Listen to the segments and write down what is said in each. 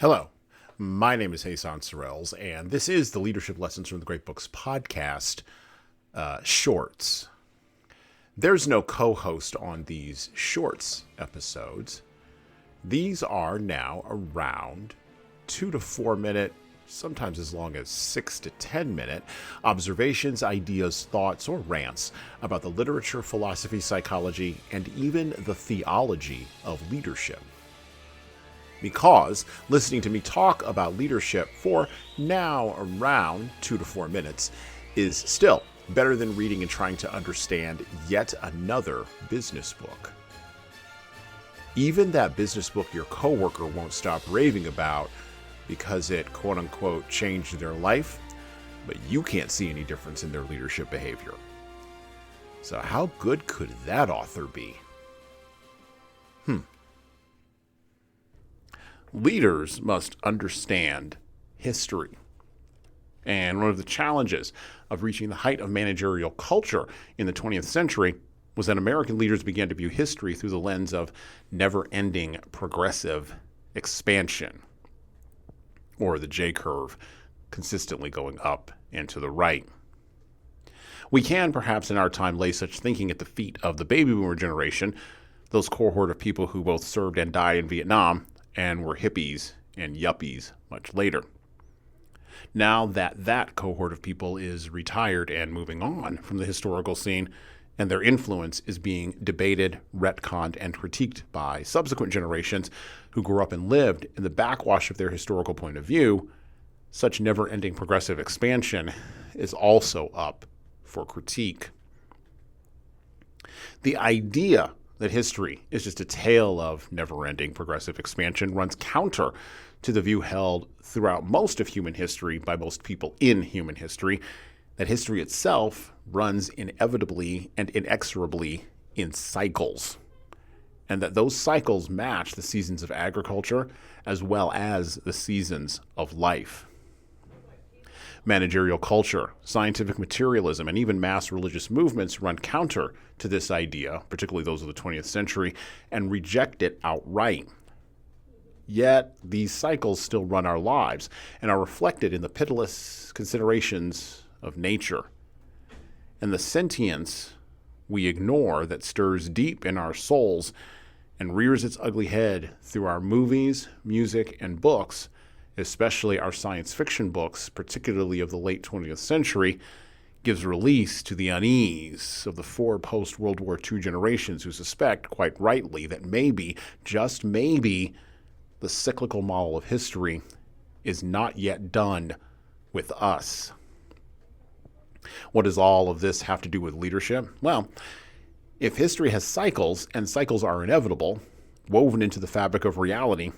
Hello, my name is Hassan Sorrells, and this is the Leadership Lessons from the Great Books podcast shorts. There's no co-host on these shorts episodes. These are now around 2 to 4 minute, sometimes as long as 6 to 10 minute observations, ideas, thoughts, or rants about the literature, philosophy, psychology, and even the theology of leadership. Because listening to me talk about leadership for now around 2 to 4 minutes is still better than reading and trying to understand yet another business book. Even that business book your coworker won't stop raving about because it quote-unquote changed their life, but you can't see any difference in their leadership behavior. So how good could that author be? Leaders must understand history. And one of the challenges of reaching the height of managerial culture in the 20th century was that American leaders began to view history through the lens of never-ending progressive expansion, or the J-curve, consistently going up and to the right. We can, perhaps in our time, lay such thinking at the feet of the baby boomer generation, those cohort of people who both served and died in Vietnam and were hippies and yuppies much later. Now that cohort of people is retired and moving on from the historical scene, and their influence is being debated, retconned, and critiqued by subsequent generations who grew up and lived in the backwash of their historical point of view, such never-ending progressive expansion is also up for critique. The idea that history is just a tale of never-ending progressive expansion runs counter to the view held throughout most of human history by most people in human history, that history itself runs inevitably and inexorably in cycles, and that those cycles match the seasons of agriculture as well as the seasons of life. Managerial culture, scientific materialism, and even mass religious movements run counter to this idea, particularly those of the 20th century, and reject it outright. Yet, these cycles still run our lives and are reflected in the pitiless considerations of nature and the sentience we ignore that stirs deep in our souls and rears its ugly head through our movies, music, and books, especially our science fiction books, particularly of the late 20th century, gives release to the unease of the 4 post-World War II generations who suspect, quite rightly, that maybe, just maybe, the cyclical model of history is not yet done with us. What does all of this have to do with leadership? Well, if history has cycles, and cycles are inevitable, woven into the fabric of reality,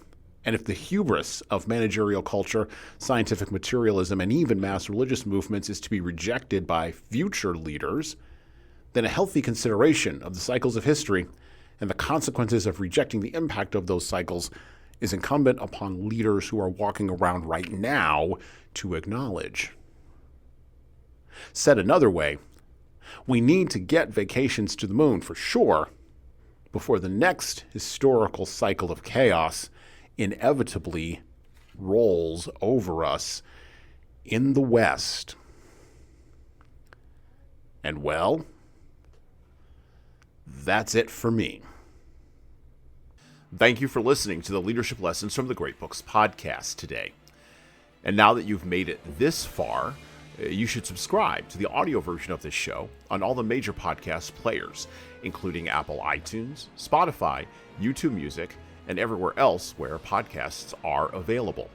and if the hubris of managerial culture, scientific materialism, and even mass religious movements is to be rejected by future leaders, then a healthy consideration of the cycles of history and the consequences of rejecting the impact of those cycles is incumbent upon leaders who are walking around right now to acknowledge. Said another way, we need to get vacations to the moon for sure before the next historical cycle of chaos inevitably rolls over us in the West. And well, that's it for me. Thank you for listening to the Leadership Lessons from the Great Books podcast today. And now that you've made it this far, you should subscribe to the audio version of this show on all the major podcast players, including Apple iTunes, Spotify, YouTube Music, and everywhere else where podcasts are available.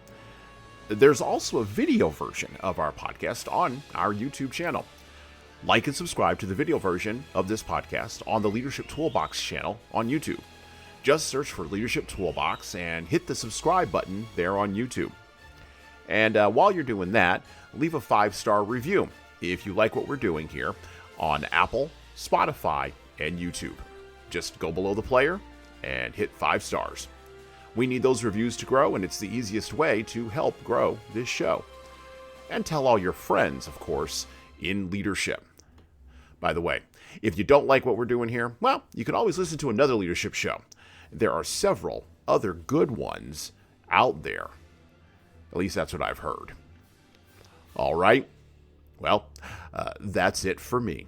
There's also a video version of our podcast on our YouTube channel. Like and subscribe to the video version of this podcast on the Leadership Toolbox channel on YouTube. Just search for Leadership Toolbox and hit the subscribe button there on YouTube. And while you're doing that, leave a 5-star review if you like what we're doing here on Apple, Spotify, and YouTube. Just go below the player and hit 5 stars. We need those reviews to grow, and it's the easiest way to help grow this show. And tell all your friends, of course, in leadership. By the way, if you don't like what we're doing here, well, you can always listen to another leadership show. There are several other good ones out there. At least that's what I've heard. All right. Well, that's it for me.